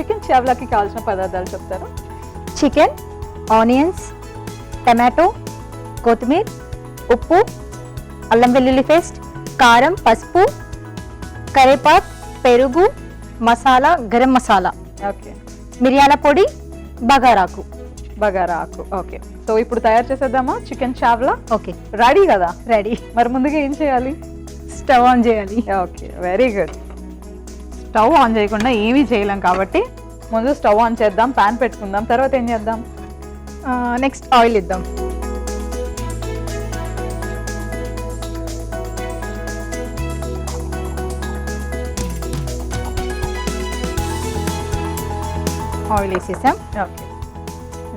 Chicken చావ్లాకి కావాల్సిన పదార్థాలు చెప్తారా? చికెన్, ఆనియన్స్, టమాటో, కొత్తిమీర, ఉప్పు, అల్లం వెల్లుల్లి పేస్ట్, కారం, పసుపు, కరివేపాకు, పెరుగు, మసాలా, గరం మసాలా, ఓకే, మిరియాల పొడి, బగారాకు. బగారా ఆకు. ఓకే, సో ఇప్పుడు తయారు చేసేద్దామా చికెన్ చావ్లా? ఓకే, రెడీ కదా? రెడీ. మరి ముందుగా ఏం చేయాలి? స్టవ్ ఆన్ చేయాలి. Okay, very good. Stove on చేయకుండా ఏమీ చేయలేం కాబట్టి ముందు స్టవ్ ఆన్ చేద్దాం, ప్యాన్ పెట్టుకుందాం. తర్వాత ఏం చేద్దాం? నెక్స్ట్ ఆయిల్ ఇద్దాం. ఆయిల్ వేసేసాం. ఓకే,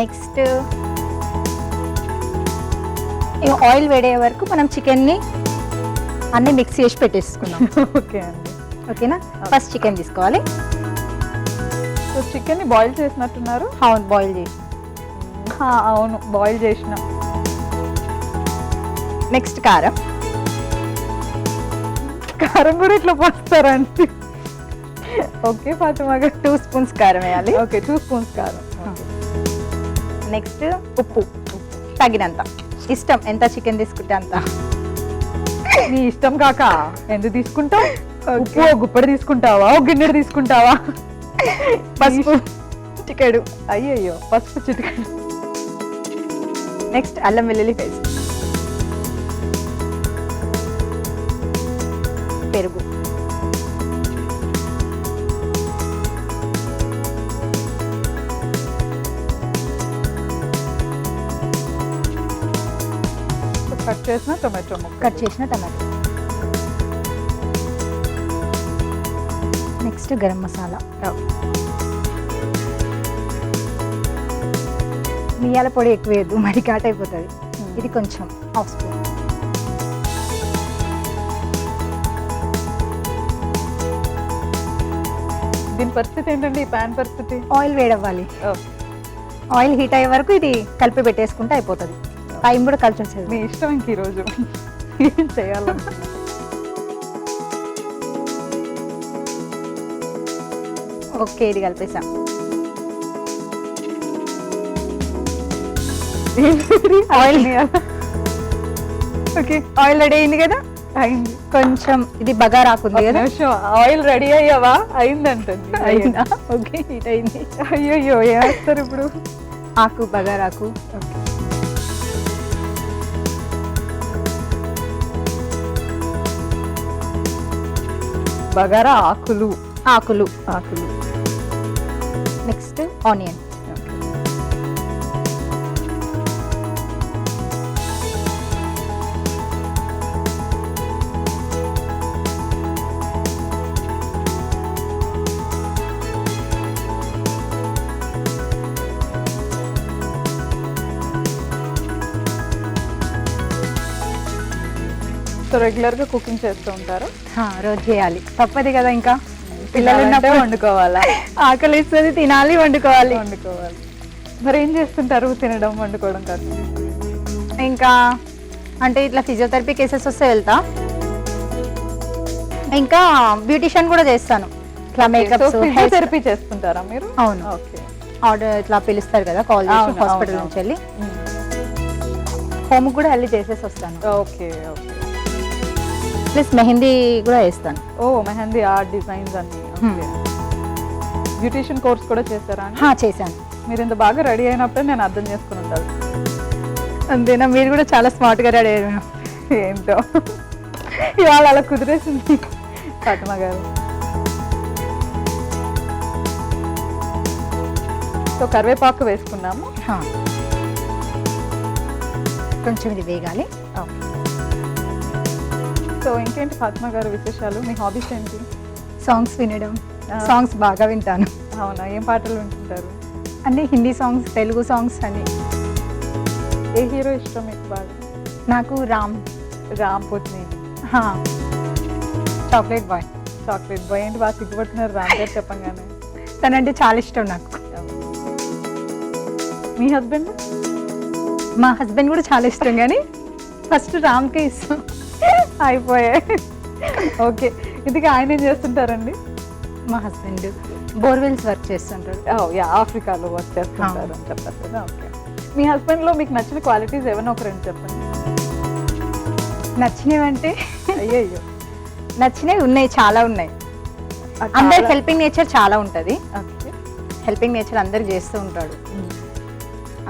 నెక్స్ట్ ఈ ఆయిల్ వేడే వరకు మనం చికెన్ని అన్ని మిక్స్ చేసి పెట్టేసుకుందాం. ఓకే అండి. ఓకేనా? ఫస్ట్ చికెన్ తీసుకోవాలి. సో చికెన్ని బాయిల్ చేసినట్టున్నారు. అవును, బాయిల్ చేసి. అవును, బాయిల్ చేసినాం. నెక్స్ట్ కారం. కారం కూడా ఇట్లా పోస్తారండి. ఓకే ఫాతిమా గారు, 2 స్పూన్స్ కారం వేయాలి. ఓకే 2 స్పూన్స్ కారం. నెక్స్ట్ ఉప్పు తగినంత, ఇష్టం ఎంత చికెన్ తీసుకుంటే అంత. నీ ఇష్టం కాక ఎందుకు తీసుకుంటావు? ఉప్పు ఓ గుప్పడి తీసుకుంటావా, ఓ గిన్నెడు తీసుకుంటావా? పసుపు చికెడు. అయ్యయ్యో, పసుపు చిటికెడు. నెక్స్ట్ అల్లం వెల్లుల్లి పేస్ట్, పెరుగు, కట్ చేసిన టొమాటో ముక్క, కట్ చేసిన టమాటో. నెక్స్ట్ గరం మసాలా, మిరియాల పొడి ఎక్కువ వేయద్దు, మరి ఘాట్ అయిపోతుంది. ఇది కొంచెం 1/2 స్పూన్. దీని పరిస్థితి ఏంటండి? ఈ ప్యాన్ పరిస్థితి? ఆయిల్ వేడవ్వాలి. ఓకే, ఆయిల్ హీట్ అయ్యే వరకు ఇది కలిపి పెట్టేసుకుంటే అయిపోతుంది. టైం కూడా కలిసి వచ్చేది. మీ ఇష్టం ఇంక ఈరోజు ఏం చేయాలి. ఓకే, ఇది కలిపేసాం. ఆయిల్ ఓకే, ఆయిల్ రెడీ అయింది కదా? అయింది. కొంచెం ఇది బగారాకుంది కదా? ఆయిల్ రెడీ అయ్యావా? అయిందంటండి. అయిందా? ఓకే, హీట్ అయింది. అయ్యయ్యో, ఏం వేస్తారు ఇప్పుడు? ఆకు, బగారాకు. బగారా ఆకులు. ఆకులు. ఆకులు. Next onion. సో రెగ్యులర్ గా కుకింగ్ చేస్తూ ఉంటారు? రోజు చేయాలి, తప్పదు కదా. ఇంకా పిల్లలు పిల్లలు ఉన్నప్పుడు వండుకోవాలా? ఆకలి ఇస్తుంది, తినాలి, వండుకోవాలి. వండుకోవాలి. మరి ఏం చేస్తుంటారు తినడం వండుకోవడం కాదు? ఇంకా అంటే ఇట్లా ఫిజియోథెరపీ కేసెస్ వస్తే వెళ్తా. ఇంకా బ్యూటిషియన్ కూడా చేస్తాను. ఇట్లా మేకప్, ఫిజియోథెరపీ చేస్తుంటారా మీరు? అవును. ఓకే, ఆర్డర్ ఇట్లా పిలుస్తారు కదా కాల్ చేసి, హాస్పిటల్ నుంచి వెళ్ళి హోమ్ కూడా వెళ్ళి చేసేసి వస్తాను. Okay okay. ప్లస్ మెహందీ కూడా వేస్తాను. ఓ, మెహందీ ఆర్ట్, డిజైన్స్ అన్ని. బ్యూటిషియన్ కోర్స్ కూడా చేస్తారా? చేశాను. మీరు ఇంత బాగా రెడీ అయినప్పుడే నేను అర్థం చేసుకుని ఉంటాను. అంతేనా? మీరు కూడా చాలా స్మార్ట్గా రెడీ అయ్యారు. ఏంటో ఇవాళ అలా కుదిరేసింది ఫాతిమా గారు. సో కరివేపాకు వేసుకున్నాము. కొంచెం ఇది వేగాలి. సో ఇంకేంటి ఫాతిమా గారు విశేషాలు? మీ హాబీస్ ఏంటి? సాంగ్స్ వినడం. సాంగ్స్ బాగా వింటాను. అవునా? ఏం పాటలు వింటుంటారు? అన్ని హిందీ సాంగ్స్, తెలుగు సాంగ్స్ అన్ని. ఏ హీరో ఇష్టం మీకు బాగా? నాకు Ram Pothineni. Chocolate boy. Chocolate boy ఏంటి బాగా సిగ్గుపడుతున్నారు రామ్ గారు చెప్పంగానే? తనంటే చాలా ఇష్టం నాకు. మీ హస్బెండ్? మా హస్బెండ్ కూడా చాలా ఇష్టం, కానీ ఫస్ట్ రామ్కే ఇష్టం. అయిపోయాయి. ఓకే, ఇది ఆయన ఏం చేస్తుంటారండి? మా హస్బెండ్ బోర్వెల్స్ వర్క్ చేస్తుంటాడు. యా ఆఫ్రికాలో వర్క్ చేస్తుంటారు అని చెప్పారు కదా. ఓకే, మీ హస్బెండ్లో మీకు నచ్చిన క్వాలిటీస్ ఏమైనా ఒక రెండు చెప్పండి. నచ్చినవి అంటే అయ్యో నచ్చినవి ఉన్నాయి, చాలా ఉన్నాయి. అందరికి హెల్పింగ్ నేచర్ చాలా ఉంటుంది. ఓకే, హెల్పింగ్ నేచర్ అందరికి చేస్తూ ఉంటాడు.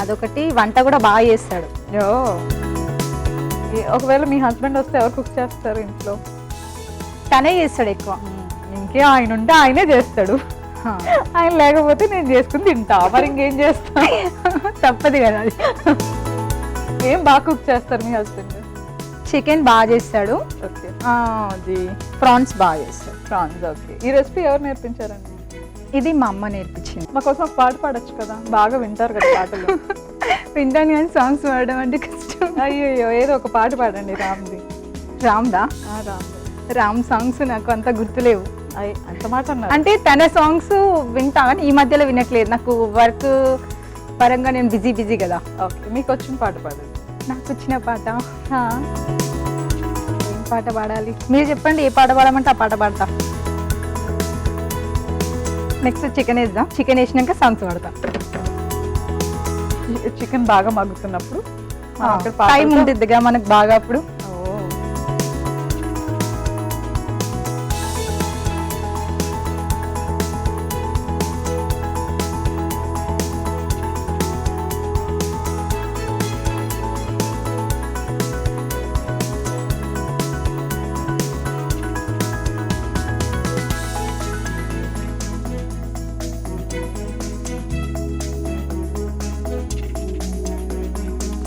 అదొకటి. వంట కూడా బాగా చేస్తాడు. ఒకవేళ మీ హస్బెండ్ వస్తే ఎవరు కుక్ చేస్తారు ఇంట్లో? తనే చేస్తాడు ఎక్కువ. ఇంకే ఆయన ఉంటే ఆయనే చేస్తాడు, ఆయన లేకపోతే నేను చేసుకుని తింటా. మరి ఇంకేం చేస్తా, తప్పదు కదా అది. ఏం బాగా కుక్ చేస్తారు మీ హస్బెండ్? చికెన్ బాగా చేస్తాడు. ఓకే, అది ప్రాన్స్ బాగా చేస్తాడు. ప్రాన్స్. ఓకే, ఈ రెసిపీ ఎవరు నేర్పించారండి? ఇది మా అమ్మ నేర్పించింది. మా కోసం ఒక పాట పాడొచ్చు కదా, బాగా వింటారు కదా పాటలు. వింటాను కానీ సాంగ్స్ పాడడం అంటే కష్టం. అయ్యో, ఏదో ఒక పాట పాడండి రామ్ది. రామ్దా? రామ్. రామ్ సాంగ్స్ నాకు అంత గుర్తులేవు. అంత మాట అన్నారు అంటే తన సాంగ్స్ వింటా కానీ ఈ మధ్యలో వినట్లేదు. నాకు వర్క్ పరంగా నేను బిజీ కదా. ఓకే, మీకు వచ్చిన పాట పాడండి. నాకు వచ్చిన పాట ఏం పాట పాడాలి మీరు చెప్పండి. ఏ పాట పాడమంటే ఆ పాట పాడతా. నెక్స్ట్ చికెన్ వేద్దాం. చికెన్ వేసినాక సాంగ్స్ పాడతా. చికెన్ బాగా మగ్గుతున్నప్పుడు టైం ఉంటుందిగా మనకు బాగా అప్పుడు.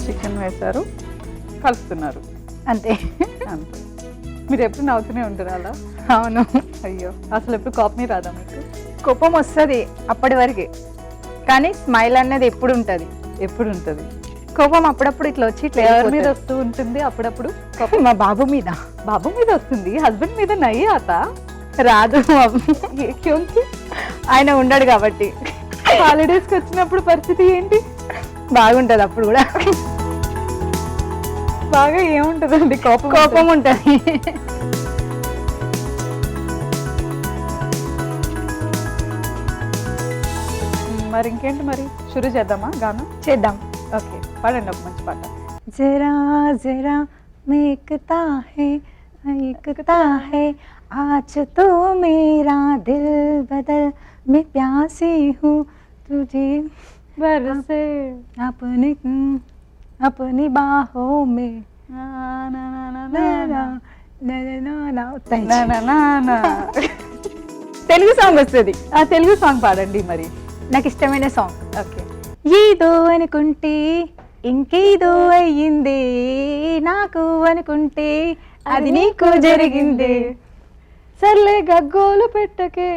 చికెన్ వేశారు, కలుపుతున్నారు అంతే. అంతే. మీరు ఎప్పుడు నవ్వుతూనే ఉంటారు అలా? అవును. అయ్యో, అసలు ఎప్పుడు కోపమే రాదా మీకు? కోపం వస్తుంది అప్పటి వరకే, కానీ స్మైల్ అనేది ఎప్పుడు ఉంటుంది. ఎప్పుడు ఉంటుంది కోపం? అప్పుడప్పుడు ఇట్లా వచ్చి ఇట్లా ఎవరి మీద వస్తూ ఉంటుంది అప్పుడప్పుడు? మా బాబు మీద. బాబు మీద వస్తుంది, హస్బెండ్ మీద నయ్యి ఆత రాదు. క్యోంకి ఆయన ఉండడు కాబట్టి. హాలిడేస్కి వచ్చినప్పుడు పరిస్థితి ఏంటి? బాగుంటది అప్పుడు కూడా. బాగా ఏముంటదండి? కోపం ఉంటుంది. మరి ఇంకేంటి, మరి షురు చేద్దామా గానా? చేద్దాం. ఓకే, పాడండి ఒక మంచి పాట. జరా జరా మేకతా హై ఏకతా హై आज तो मेरा दिल बदल मैं प्यासी हूँ तुझे बरसे अपनी बाहों में తెలుగు సాంగ్ వస్తుంది. ఆ తెలుగు సాంగ్ పాడండి మరి. నాకు ఇష్టమైన సాంగ్. ఓకే. ఏదో అనుకుంటే ఇంకేదో అయ్యింది, నాకు అనుకుంటే అది నీకు జరిగింది. సర్లే గగ్గోలు పెట్టకే,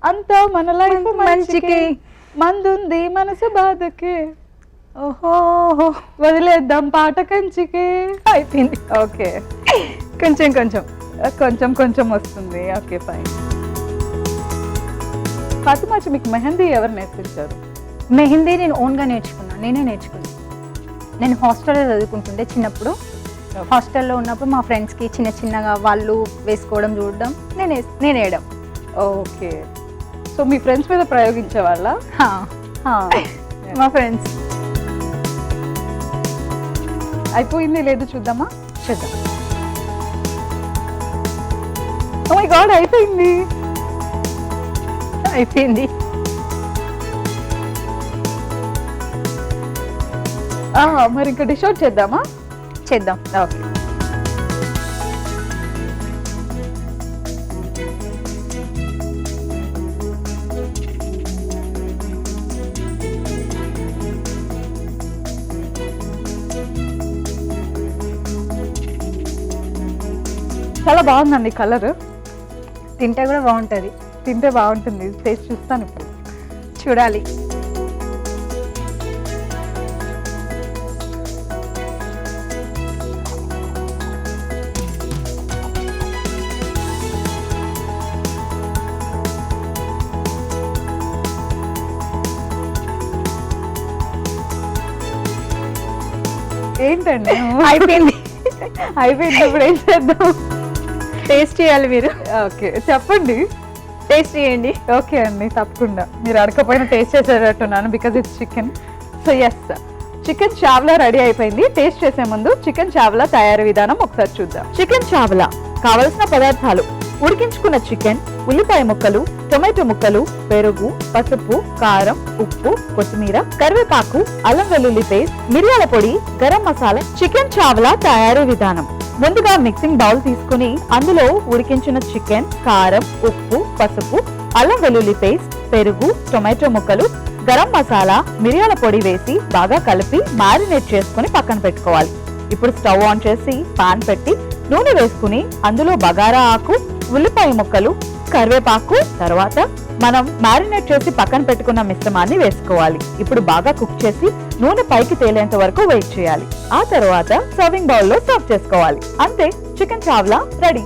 అంతా మన లైఫ్ మంచికే, మందుంది మనసు బాధకే, ఓహో వదిలేద్దాం పాట కంచికే. అయిపోయింది. ఓకే, కొంచెం కొంచెం కొంచెం కొంచెం వస్తుంది. Okay, fine. ఫాతిమాచి, మీకు మెహందీ ఎవరు నేర్పించారు? మెహందీ నేను ఓన్గా నేర్చుకున్నాను. నేనే నేర్చుకున్నాను. నేను హాస్టల్లో చదువుకుంటుండే చిన్నప్పుడు. హాస్టల్లో ఉన్నప్పుడు మా ఫ్రెండ్స్కి చిన్న చిన్నగా వాళ్ళు వేసుకోవడం చూడడం, నేను వేయడం. ఓకే, సో మీ ఫ్రెండ్స్ మీద ప్రయోగించే వాళ్ళ? మా ఫ్రెండ్స్. అయిపోయింది లేదు చూద్దామా? చూద్దాం. ఓ మై గాడ్, అయిపోయింది. అయిపోయింది. మరి ఇంకా డిష్ అవుట్ చేద్దామా? చేద్దాం. ఓకే. చాలా బాగుందండి కలర్. తింటే కూడా బాగుంటుంది. తింటే బాగుంటుంది. టేస్ట్ చూస్తాను ఇప్పుడు. చూడాలి. ఏంటండి? అయిపోయింది. అయిపోయింది. ఇప్పుడు ఏం చేద్దాం? టేస్ట్ చేయాలి మీరు. ఓకే, చెప్పండి. టేస్ట్ చేయండి. ఓకే అండి, తప్పకుండా. మీరు అడగకపోయినా టేస్ట్ చేసేటట్టున్నాను because it's chicken. So yes, chicken చావ్లా రెడీ అయిపోయింది. టేస్ట్ చేసే ముందు చికెన్ చావ్లా తయారీ విధానం ఒకసారి చూద్దాం. చికెన్ చావ్లా కావలసిన పదార్థాలు: ఉడికించుకున్న చికెన్, ఉల్లిపాయ ముక్కలు, టొమాటో ముక్కలు, పెరుగు, పసుపు, కారం, ఉప్పు, కొత్తిమీర, కరివేపాకు, అల్లం వెల్లుల్లి పేస్ట్, మిరియాల పొడి, గరం మసాలా. చికెన్ చావ్లా తయారీ విధానం: ముందుగా మిక్సింగ్ బౌల్ తీసుకుని అందులో ఉడికించిన చికెన్, కారం, ఉప్పు, పసుపు, అల్లం వెల్లుల్లి పేస్ట్, పెరుగు, టొమాటో ముక్కలు, గరం మసాలా, మిరియాల పొడి వేసి బాగా కలిపి మ్యారినేట్ చేసుకుని పక్కన పెట్టుకోవాలి. ఇప్పుడు స్టవ్ ఆన్ చేసి పాన్ పెట్టి నూనె వేసుకుని అందులో బగారా ఆకు, ఉల్లిపాయ ముక్కలు, కరివేపాకు, తర్వాత మనం మ్యారినేట్ చేసి పక్కన పెట్టుకున్న మిశ్రమాన్ని వేసుకోవాలి. ఇప్పుడు బాగా కుక్ చేసి నూనె పైకి తేలేంత వరకు వెయిట్ చేయాలి. ఆ తర్వాత సర్వింగ్ బౌల్ లో సర్వ్ చేసుకోవాలి. అంతే, చికెన్ చావ్లా రెడీ.